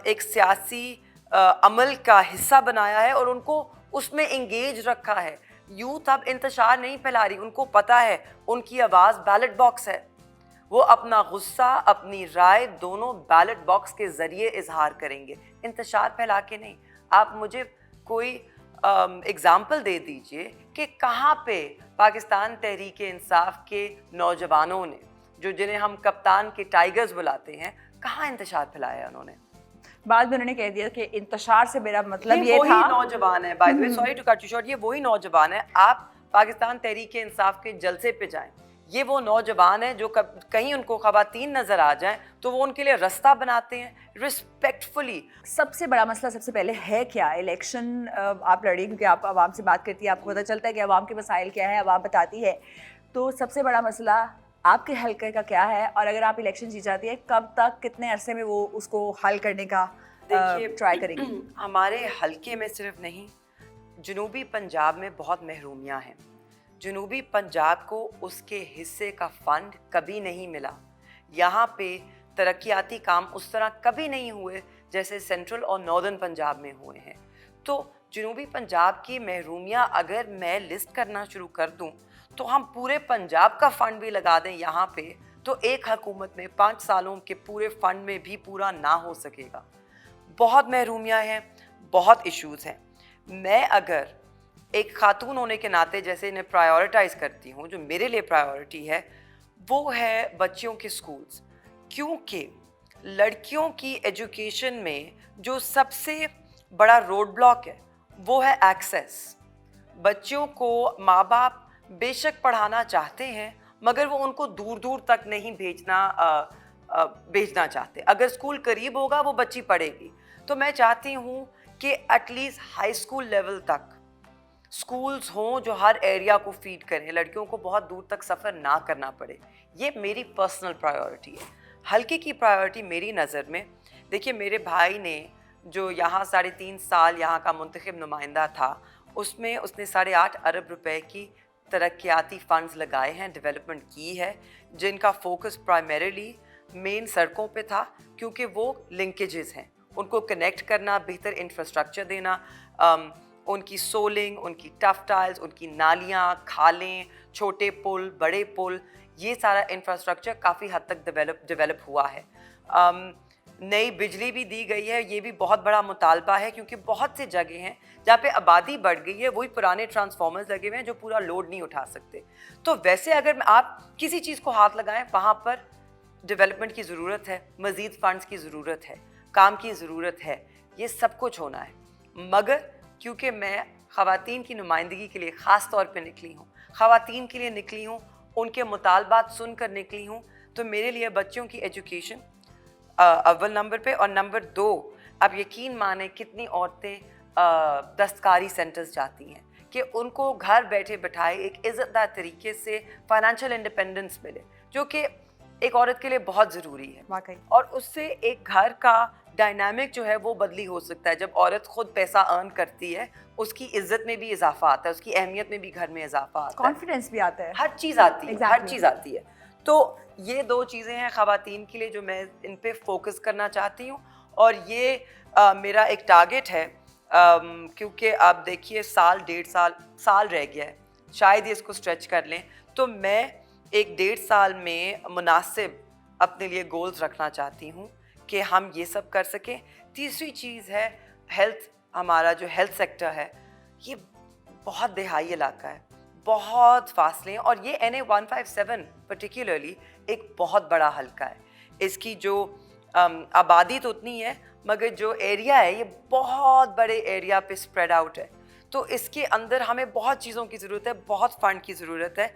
ایک سیاسی عمل کا حصہ بنایا ہے اور ان کو اس میں انگیج رکھا ہے. یوتھ اب انتشار نہیں پھیلا رہی, ان کو پتہ ہے ان کی آواز بیلٹ باکس ہے, وہ اپنا غصہ, اپنی رائے دونوں بیلٹ باکس کے ذریعے اظہار کریں گے, انتشار پھیلا کے نہیں. آپ مجھے کوئی اگزامپل دے دیجئے کہ کہاں پہ پاکستان تحریک انصاف کے نوجوانوں نے, جو جنہیں ہم کپتان کے ٹائیگرز بلاتے ہیں, کہاں انتشار پھیلایا انہوں نے؟ بعد میں انہوں نے کہہ دیا کہ انتشار سے میرا مطلب یہ تھا. وہی نوجوان ہے, by the way, sorry to cut you short, یہ وہی نوجوان ہے. آپ پاکستان تحریک انصاف کے جلسے پہ جائیں, یہ وہ نوجوان ہیں جو کہیں ان کو خواتین نظر آ جائیں تو وہ ان کے لیے رستہ بناتے ہیں رسپیکٹفلی. سب سے بڑا مسئلہ سب سے پہلے ہے کیا؟ الیکشن آپ لڑی کیونکہ آپ عوام سے بات کرتی ہیں, آپ کو پتہ چلتا ہے کہ عوام کے مسائل کیا ہے, عوام بتاتی ہے. تو سب سے بڑا مسئلہ آپ کے حلقے کا کیا ہے, اور اگر آپ الیکشن جیت جاتی ہے کب تک, کتنے عرصے میں وہ اس کو حل کرنے کا ٹرائی کریں گی؟ ہمارے حلقے میں صرف نہیں, جنوبی پنجاب میں بہت محرومیاں ہیں. جنوبی پنجاب کو اس کے حصے کا فنڈ کبھی نہیں ملا. یہاں پہ ترقیاتی کام اس طرح کبھی نہیں ہوئے جیسے سینٹرل اور ناردرن پنجاب میں ہوئے ہیں. تو جنوبی پنجاب کی محرومیاں اگر میں لسٹ کرنا شروع کر دوں تو ہم پورے پنجاب کا فنڈ بھی لگا دیں یہاں پہ تو ایک حکومت میں 5 سالوں کے پورے فنڈ میں بھی پورا نہ ہو سکے گا. بہت محرومیاں ہیں, بہت ایشوز ہیں. میں اگر ایک خاتون ہونے کے ناطے جیسے انہیں پرائیورٹائز کرتی ہوں, جو میرے لیے پرائیورٹی ہے وہ ہے بچیوں کے سکولز, کیونکہ لڑکیوں کی ایجوکیشن میں جو سب سے بڑا روڈ بلاک ہے وہ ہے ایکسیس. بچیوں کو ماں باپ بے شک پڑھانا چاہتے ہیں مگر وہ ان کو دور دور تک نہیں بھیجنا چاہتے. اگر اسکول قریب ہوگا وہ بچی پڑھے گی. تو میں چاہتی ہوں کہ at least high school level تک اسکولز ہوں جو ہر ایریا کو فیڈ کریں, لڑکیوں کو بہت دور تک سفر نہ کرنا پڑے. یہ میری پرسنل پرائیورٹی ہے. حلقے کی پرائیورٹی میری نظر میں, دیکھیے میرے بھائی نے جو یہاں 3.5 سال یہاں کا منتخب نمائندہ تھا, اس میں اس نے 8.5 ارب روپے کی ترقیاتی فنڈز لگائے ہیں, ڈیولپمنٹ کی ہے, جن کا فوکس پرائمریلی مین سڑکوں پہ تھا کیونکہ وہ لنکیجز ہیں, ان کو کنیکٹ کرنا, بہتر انفراسٹرکچر دینا, ان کی سولنگ, ان کی ٹف ٹائلز, ان کی نالیاں, کھالیں, چھوٹے پل, بڑے پل, یہ سارا انفراسٹرکچر کافی حد تک ڈیولپ ہوا ہے. نئی بجلی بھی دی گئی ہے, یہ بھی بہت بڑا مطالبہ ہے کیونکہ بہت سے جگہ ہیں جہاں پہ آبادی بڑھ گئی ہے, وہی پرانے ٹرانسفارمرز لگے ہوئے ہیں جو پورا لوڈ نہیں اٹھا سکتے. تو ویسے اگر آپ کسی چیز کو ہاتھ لگائیں وہاں پر ڈیولپمنٹ کی ضرورت ہے, مزید فنڈز کی ضرورت ہے, کام کی ضرورت ہے, یہ سب کچھ ہونا ہے. مگر کیونکہ میں خواتین کی نمائندگی کے لیے خاص طور پہ نکلی ہوں, خواتین کے لیے نکلی ہوں, ان کے مطالبات سن کر نکلی ہوں, تو میرے لیے بچوں کی ایجوکیشن اول نمبر پہ, اور نمبر 2 اب یقین مانیں کتنی عورتیں دستکاری سینٹرز جاتی ہیں کہ ان کو گھر بیٹھے بٹھائے ایک عزت دار طریقے سے فائنینشیل انڈیپینڈنس ملے, جو کہ ایک عورت کے لیے بہت ضروری ہے واقعی. اور اس سے ایک گھر کا ڈائنامک جو ہے وہ بدلی ہو سکتا ہے. جب عورت خود پیسہ ارن کرتی ہے اس کی عزت میں بھی اضافہ آتا ہے, اس کی اہمیت میں بھی گھر میں اضافہ آتا ہے, کانفیڈنس بھی آتا ہے, ہر چیز آتی ہے, ہر چیز آتی ہے. تو یہ دو چیزیں ہیں خواتین کے لیے جو میں ان پہ فوکس کرنا چاہتی ہوں, اور یہ میرا ایک ٹارگٹ ہے, کیونکہ آپ دیکھیے 1.5 سال رہ گیا ہے, شاید یہ اس کو اسٹریچ کر لیں, تو میں 1.5 سال میں مناسب اپنے لیے گولز رکھنا چاہتی ہوں کہ ہم یہ سب کر سکیں. تیسری چیز ہے ہیلتھ. ہمارا جو ہیلتھ سیکٹر ہے یہ بہت دہائی علاقہ ہے, بہت فاصلے ہیں, اور یہ NA-157 پرٹیکولرلی ایک بہت بڑا حلقہ ہے. اس کی جو آبادی تو اتنی ہے مگر جو ایریا ہے یہ بہت بڑے ایریا پہ اسپریڈ آؤٹ ہے. تو اس کے اندر ہمیں بہت چیزوں کی ضرورت ہے, بہت فنڈ کی ضرورت ہے.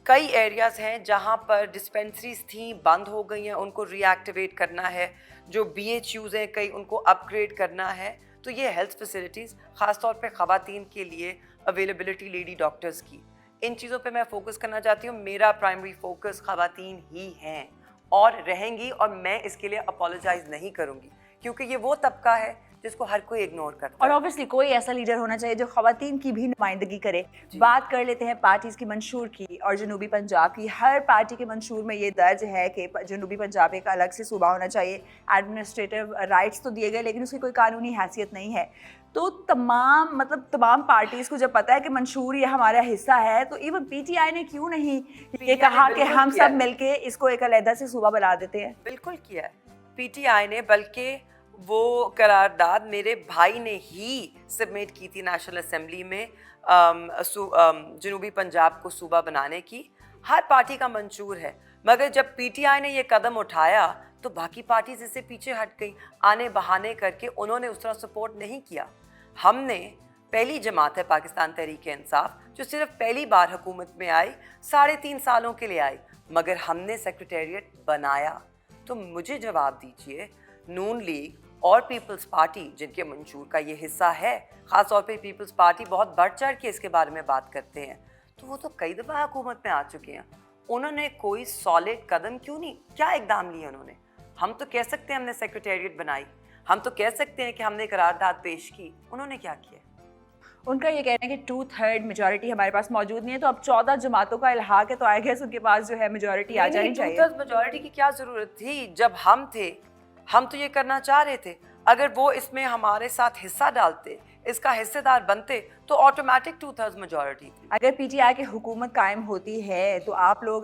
کئی ایریاز ہیں جہاں پر ڈسپینسریز تھیں بند ہو گئی ہیں, ان کو ری ایکٹیویٹ کرنا ہے. جو BHUs ہیں کئی ان کو اپ گریڈ کرنا ہے. تو یہ ہیلتھ فیسلٹیز خاص طور پہ خواتین کے لیے اویلیبلٹی لیڈی ڈاکٹرز کی, ان چیزوں پہ میں فوکس کرنا چاہتی ہوں. میرا پرائمری فوکس خواتین ہی ہیں اور رہیں گی, اور میں اس کے لیے اپولوجائز نہیں کروں گی کیونکہ یہ وہ طبقہ ہے جس کو ہر کوئی اگنور کرتا ہے. اور اوبیسلی کوئی ایسا لیڈر ہونا چاہیے جو خواتین کی بھی نمائندگی کرے. بات کر لیتے ہیں پارٹیز کی منشور کی اور جنوبی پنجاب کی. ہر پارٹی کے منشور میں یہ درج ہے کہ جنوبی پنجاب ایک الگ سے صوبہ ہونا چاہیے. ایڈمنسٹریٹو رائٹس تو دیے گئے لیکن اس کی کوئی قانونی حیثیت نہیں ہے. تو تمام پارٹیز کو جب پتا ہے کہ منشور یہ ہمارا حصہ ہے, تو ایون PTI نے کیوں نہیں یہ کہا کہ ہم سب مل کے اس کو ایک علیحدہ سے صوبہ بنا دیتے ہیں؟ بالکل کیا ہے PTI نے, بلکہ وہ قرارداد میرے بھائی نے ہی سبمٹ کی تھی نیشنل اسمبلی میں جنوبی پنجاب کو صوبہ بنانے کی. ہر پارٹی کا منشور ہے, مگر جب PTI نے یہ قدم اٹھایا تو باقی پارٹیز اس سے پیچھے ہٹ گئی. آنے بہانے کر کے انہوں نے اس طرح سپورٹ نہیں کیا. ہم نے پہلی جماعت ہے پاکستان تحریک انصاف جو صرف پہلی بار حکومت میں آئی, 3.5 سالوں کے لیے آئی, مگر ہم نے سیکریٹریٹ بنایا. تو مجھے جواب دیجئے, نون لیگ اور پیپلز پارٹی جن کے منشور کا یہ حصہ ہے, خاص طور پہ پیپلز پارٹی بہت بڑھ چڑھ کے اس کے بارے میں بات کرتے ہیں, تو وہ تو کئی دفعہ حکومت میں آ چکے ہیں. انہوں نے کوئی سالڈ قدم کیوں نہیں, کیا اقدام لیے انہوں نے؟ ہم تو کہہ سکتے ہیں ہم نے سیکریٹریٹ بنائی, ہم تو کہہ سکتے ہیں کہ ہم نے قرارداد پیش کی, انہوں نے کیا کیا؟ ان کا یہ کہنا ہے کہ 2/3 میجورٹی ہمارے پاس موجود نہیں ہے, تو اب 14 جماعتوں کا الحاق ہے, تو آئی گیس ان کے پاس جو ہے میجورٹی آ جانی چاہیے. 2/3 میجورٹی کی کیا ضرورت تھی جب ہم تھے؟ ہم تو یہ کرنا چاہ رہے تھے. اگر وہ اس میں ہمارے ساتھ حصہ ڈالتے, اس کا حصے دار بنتے, تو آٹومیٹک 2/3 میجورٹی تھی. اگر PTI کی حکومت قائم ہوتی ہے تو آپ لوگ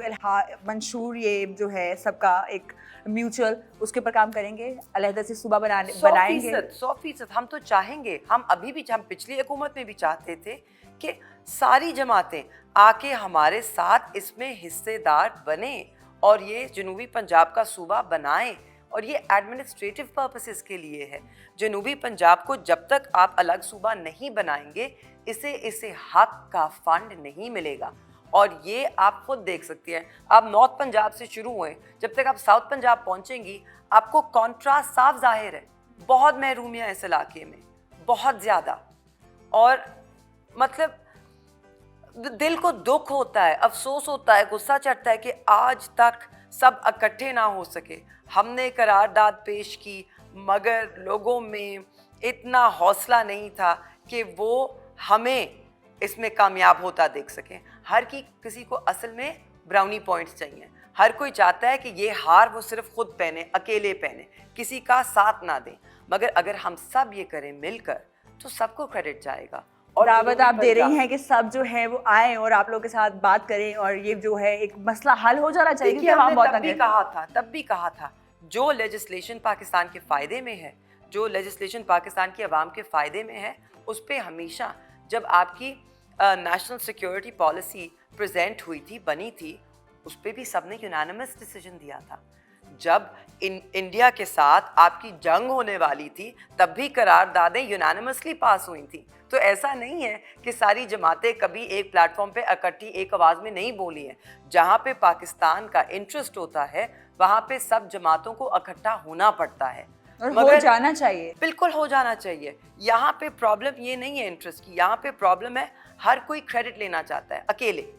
منشور یہ جو ہے سب کا ایک میوچل اس کے اوپر کام کریں گے, علیحدہ سے صوبہ بنائیں گے؟ 100% ہم تو چاہیں گے. ہم ابھی بھی, ہم پچھلی حکومت میں بھی چاہتے تھے کہ ساری جماعتیں آ کے ہمارے ساتھ اس میں حصے دار بنیں اور یہ جنوبی پنجاب کا صوبہ بنائیں, اور یہ ایڈمنسٹریٹو پرپسز کے لیے ہے. جنوبی پنجاب کو جب تک آپ الگ صوبہ نہیں بنائیں گے اسے حق کا فنڈ نہیں ملے گا. اور یہ آپ خود دیکھ سکتی ہیں, آپ نارتھ پنجاب سے شروع ہوئے, جب تک آپ ساؤتھ پنجاب پہنچیں گی آپ کو کانٹراسٹ صاف ظاہر ہے. بہت محرومیاں اس علاقے میں, بہت زیادہ, اور مطلب دل کو دکھ ہوتا ہے, افسوس ہوتا ہے, غصہ چڑھتا ہے کہ آج تک سب اکٹھے نہ ہو سکے. ہم نے قرارداد پیش کی مگر لوگوں میں اتنا حوصلہ نہیں تھا کہ وہ ہمیں اس میں کامیاب ہوتا دیکھ سکیں. کسی کو اصل میں براؤنی پوائنٹس چاہیے. ہر کوئی چاہتا ہے کہ یہ ہار وہ صرف خود پہنے, اکیلے پہنے, کسی کا ساتھ نہ دیں. مگر اگر ہم سب یہ کریں مل کر تو سب کو کریڈٹ جائے گا. اور دعوت آپ دے رہی ہیں کہ سب جو ہے وہ آئیں اور آپ لوگوں کے ساتھ بات کریں اور یہ جو ہے ایک مسئلہ حل ہو جانا چاہیے. کیونکہ ہم نے تب بھی کہا تھا جو لیجسلیشن پاکستان کے فائدے میں ہے, جو لیجسلیشن پاکستان کی عوام کے فائدے میں ہے, اس پہ ہمیشہ, جب آپ کی نیشنل سیکیورٹی پالیسی پریزنٹ ہوئی تھی, بنی تھی, اس پہ بھی سب نے یونانیمس ڈیسیجن دیا تھا. جب انڈیا کے ساتھ آپ کی جنگ ہونے والی تھی تب بھی قراردادیں یونانیمسلی پاس ہوئی تھیں. تو ایسا نہیں ہے کہ ساری جماعتیں کبھی ایک پلیٹ فارم پہ اکٹھی ایک آواز میں نہیں بولی ہیں. جہاں پہ پاکستان کا انٹرسٹ ہوتا ہے وہاں پہ سب جماعتوں کو اکٹھا ہونا پڑتا ہے, اور ہو جانا چاہیے. بالکل ہو جانا چاہیے. یہاں پہ پرابلم یہ نہیں ہے انٹرسٹ کی, یہاں پہ پرابلم ہے ہر کوئی کریڈٹ لینا چاہتا ہے اکیلے,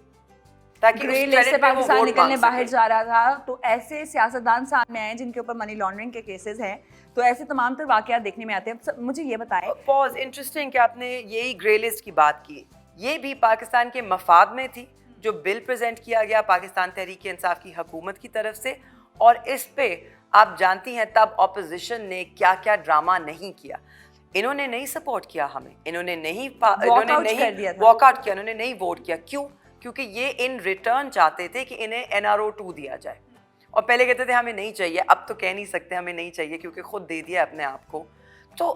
تاکہ گرے لسٹ سے پاکستان نکلنے باہر جا رہا تھا. تو ایسے سیاستدان سامنے آئے جن کے اوپر منی لانڈرنگ کے کیسز ہیں, تو ایسے تمام تر واقعات دیکھنے میں آتے ہیں. مجھے یہ بتائیں, انٹرسٹنگ کہ آپ نے یہی گرے لسٹ کی بات کی, یہ بھی پاکستان کے مفاد میں تھی. جو بل پریزنٹ کیا گیا پاکستان تحریک انصاف کی حکومت کی طرف سے, اور اس پہ آپ جانتی ہیں تب اپوزیشن نے کیا کیا ڈرامہ نہیں کیا. انہوں نے نہیں سپورٹ کیا ہمیں, انہوں نے نہیں واک آؤٹ کیا, انہوں نے نہیں ووٹ کیا. کیوں؟ کیونکہ یہ ان ریٹرن چاہتے تھے کہ انہیں NRO2 دیا جائے, اور پہلے کہتے تھے ہمیں نہیں چاہیے, اب تو کہہ نہیں سکتے ہمیں نہیں چاہیے کیونکہ خود دے دیا اپنے آپ کو. تو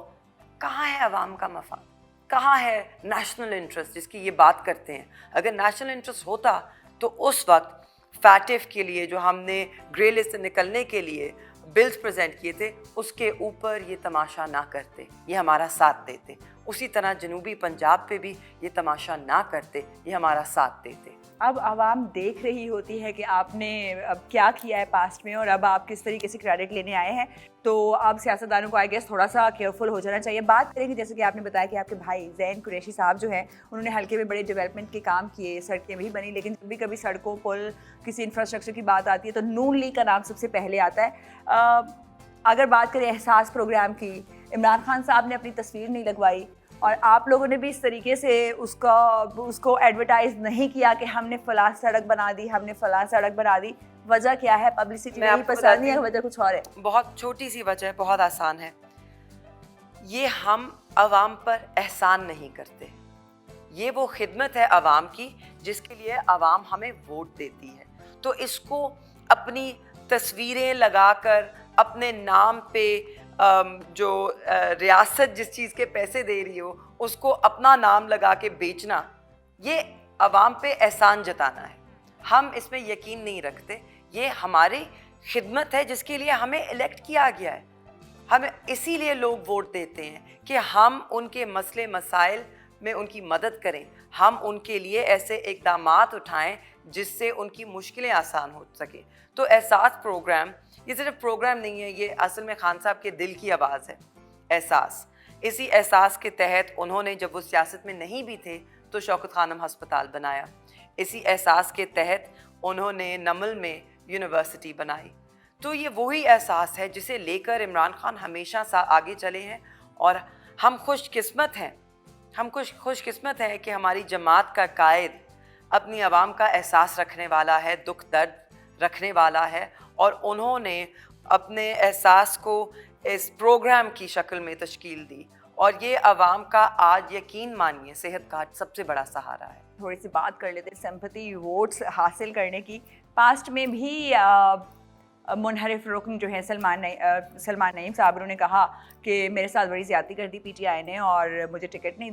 کہاں ہے عوام کا مفاد, کہاں ہے نیشنل انٹرسٹ جس کی یہ بات کرتے ہیں؟ اگر نیشنل انٹرسٹ ہوتا تو اس وقت فیٹف کے لیے جو ہم نے گرے لسٹ سے نکلنے کے لیے بلز پریزنٹ کیے تھے اس کے اوپر یہ تماشا نہ کرتے, یہ ہمارا ساتھ دیتے. اسی طرح جنوبی پنجاب پہ بھی یہ تماشا نہ کرتے, یہ ہمارا ساتھ دیتے. اب عوام دیکھ رہی ہوتی ہے کہ آپ نے اب کیا کیا ہے پاسٹ میں, اور اب آپ کس طریقے سے کریڈٹ لینے آئے ہیں, تو اب سیاستدانوں کو آئی گیس تھوڑا سا کیئرفل ہو جانا چاہیے. بات کریں گے جیسے کہ آپ نے بتایا کہ آپ کے بھائی زین قریشی صاحب جو ہیں انہوں نے حلقے میں بڑے ڈیولپمنٹ کے کام کیے, سڑکیں بھی بنی, لیکن کبھی کبھی سڑکوں پل کسی انفراسٹرکچر کی بات آتی ہے تو نون لیگ کا نام سب سے پہلے آتا ہے. اگر بات کریں احساس پروگرام کی, عمران خان صاحب نے اپنی تصویر نہیں لگوائی, اور آپ لوگوں نے بھی اس طریقے سے اس کو ایڈورٹائز نہیں کیا کہ ہم نے فلاں سڑک بنا دی, ہم نے فلاں سڑک بنا دی. وجہ کیا ہے؟ پبلسٹی نہیں پسند نہیں ہے, وجہ کچھ اور ہے؟ بہت چھوٹی سی وجہ ہے, بہت آسان ہے. یہ ہم عوام پر احسان نہیں کرتے, یہ وہ خدمت ہے عوام کی جس کے لیے عوام ہمیں ووٹ دیتی ہے. تو اس کو اپنی تصویریں لگا کر اپنے نام پہ جو ریاست جس چیز کے پیسے دے رہی ہو اس کو اپنا نام لگا کے بیچنا, یہ عوام پہ احسان جتانا ہے. ہم اس میں یقین نہیں رکھتے. یہ ہماری خدمت ہے جس کے لیے ہمیں الیکٹ کیا گیا ہے. ہمیں اسی لیے لوگ ووٹ دیتے ہیں کہ ہم ان کے مسئلے مسائل میں ان کی مدد کریں, ہم ان کے لیے ایسے اقدامات اٹھائیں جس سے ان کی مشکلیں آسان ہو سکیں. تو احساس پروگرام یہ صرف پروگرام نہیں ہے, یہ اصل میں خان صاحب کے دل کی آواز ہے. احساس, اسی احساس کے تحت انہوں نے جب وہ سیاست میں نہیں بھی تھے تو شوکت خانم ہسپتال بنایا. اسی احساس کے تحت انہوں نے نمل میں یونیورسٹی بنائی. تو یہ وہی احساس ہے جسے لے کر عمران خان ہمیشہ آگے چلے ہیں, اور ہم خوش قسمت ہیں, ہم خوش قسمت ہیں کہ ہماری جماعت کا قائد اپنی عوام کا احساس رکھنے والا ہے, دکھ درد رکھنے والا ہے, اور انہوں نے اپنے احساس کو اس پروگرام کی شکل میں تشکیل دی, اور یہ عوام کا آج یقین مانیے صحت کا سب سے بڑا سہارا ہے. تھوڑی سی بات کر لیتے ہیں سمپتی ووٹس حاصل کرنے کی. پاسٹ میں بھی منحرف رکن جو ہے سلمان نعیم صاحب, انہوں نے کہا کہ میرے ساتھ بڑی زیادتی کر دی پی ٹی آئی نے اور مجھے ٹکٹ نہیں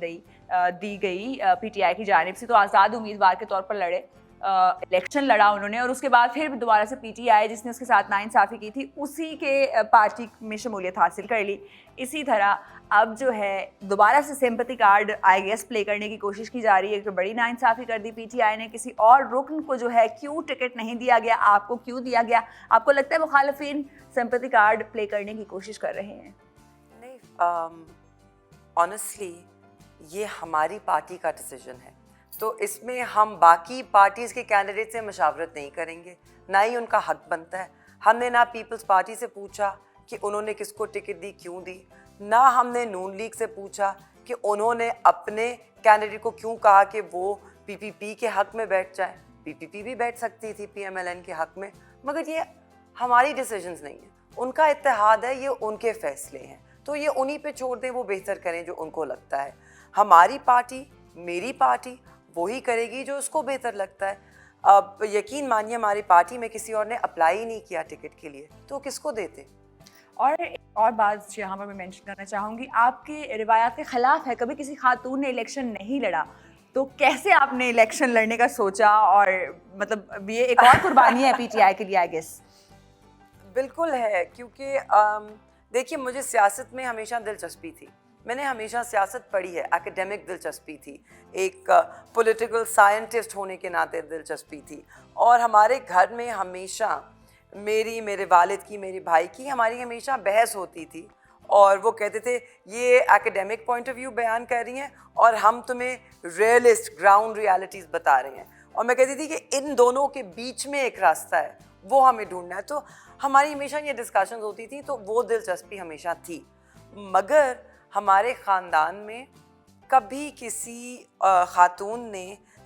دی گئی پی ٹی آئی کی جانب سے, تو آزاد امیدوار کے طور پر لڑے, الیکشن لڑا انہوں نے, اور اس کے بعد پھر دوبارہ سے پی ٹی آئی جس نے اس کے ساتھ ناانصافی کی تھی اسی کے پارٹی میں شمولیت حاصل کر لی. اسی طرح اب جو ہے دوبارہ سے سمپتی کارڈ آئی گیس پلے کرنے کی کوشش کی جا رہی ہے کہ بڑی ناانصافی کر دی پی ٹی آئی نے, کسی اور رکن کو جو ہے کیوں ٹکٹ نہیں دیا گیا, آپ کو کیوں دیا گیا؟ آپ کو لگتا ہے مخالفین سمپتی کارڈ پلے کرنے کی کوشش کر رہے ہیں؟ نہیں, آنیسٹلی یہ ہماری پارٹی کا ڈیسیجن ہے, تو اس میں ہم باقی پارٹیز کے کینڈیڈیٹ سے مشاورت نہیں کریں گے, نہ ہی ان کا حق بنتا ہے. ہم نے نہ پیپلز پارٹی سے پوچھا کہ انہوں نے کس کو ٹکٹ دی, کیوں دی, نہ ہم نے نون لیگ سے پوچھا کہ انہوں نے اپنے کینڈیڈیٹ کو کیوں کہا کہ وہ پی پی پی کے حق میں بیٹھ جائیں. پی پی پی بھی بیٹھ سکتی تھی پی ایم ایل این کے حق میں, مگر یہ ہماری ڈیسیجنز نہیں ہیں, ان کا اتحاد ہے, یہ ان کے فیصلے ہیں, تو یہ انہی پہ چھوڑ دیں, وہ بہتر کریں جو ان کو لگتا ہے. ہماری پارٹی, میری پارٹی وہی کرے گی جو اس کو بہتر لگتا ہے. اب یقین مانیے ہماری پارٹی میں کسی اور نے اپلائی ہی نہیں کیا ٹکٹ کے لیے, تو کس کو دیتے. اور بات یہاں پر میں مینشن کرنا چاہوں گی, آپ کے روایات کے خلاف ہے, کبھی کسی خاتون نے الیکشن نہیں لڑا, تو کیسے آپ نے الیکشن لڑنے کا سوچا؟ اور مطلب یہ ایک اور قربانی ہے پی ٹی آئی کے لیے آئی گیس. بالکل ہے, کیونکہ دیکھیے مجھے سیاست میں ہمیشہ دلچسپی تھی, میں نے ہمیشہ سیاست پڑھی ہے, ایکیڈیمک دلچسپی تھی, ایک پولیٹیکل سائنٹسٹ ہونے کے ناطے دلچسپی تھی, اور ہمارے گھر میں ہمیشہ میرے والد کی, میرے بھائی کی, ہماری ہمیشہ بحث ہوتی تھی, اور وہ کہتے تھے یہ ایکیڈیمک پوائنٹ آف ویو بیان کر رہی ہیں اور ہم تمہیں ریئلسٹ گراؤنڈ ریالٹیز بتا رہے ہیں, اور میں کہتی تھی کہ ان دونوں کے بیچ میں ایک راستہ ہے, وہ ہمیں ڈھونڈنا ہے. تو ہماری ہمیشہ یہ ڈسکشنز ہوتی تھی, تو وہ دلچسپی ہمیشہ تھی. مگر ہمارے خاندان میں کبھی کسی خاتون نے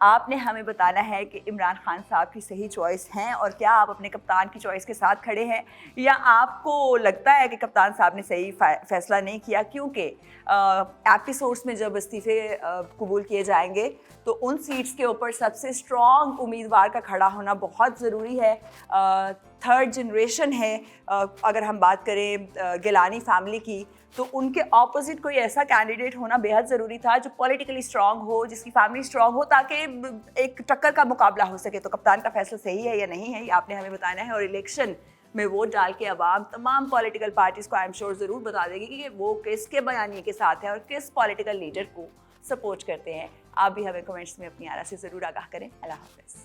آپ نے ہمیں بتانا ہے کہ عمران خان صاحب کی صحیح چوائس ہیں اور کیا آپ اپنے کپتان کی چوائس کے ساتھ کھڑے ہیں یا آپ کو لگتا ہے کہ کپتان صاحب نے صحیح فیصلہ نہیں کیا. کیونکہ ایپیسوڈس میں جب استعفے قبول کیے جائیں گے تو ان سیٹس کے اوپر سب سے اسٹرانگ امیدوار کا کھڑا ہونا بہت ضروری ہے. تھرڈ جنریشن ہے. اگر ہم بات کریں گیلانی فیملی کی تو ان کے اپوزٹ کوئی ایسا کینڈیڈیٹ ہونا بے حد ضروری تھا جو پولیٹیکلی اسٹرانگ ہو, جس کی فیملی اسٹرانگ ہو, تاکہ ایک ٹکر کا مقابلہ ہو سکے. تو کپتان کا فیصلہ صحیح ہے یا نہیں ہے یہ آپ نے ہمیں بتانا ہے. اور الیکشن میں ووٹ ڈال کے عوام تمام پولیٹیکل پارٹیز کو آئی ایم شیور ضرور بتا دے گی کہ وہ کس کے بیانیے کے ساتھ ہیں اور کس پولیٹیکل لیڈر کو سپورٹ کرتے ہیں. آپ بھی ہمیں کمنٹس میں اپنی آرا سے ضرور آگاہ کریں. اللہ حافظ.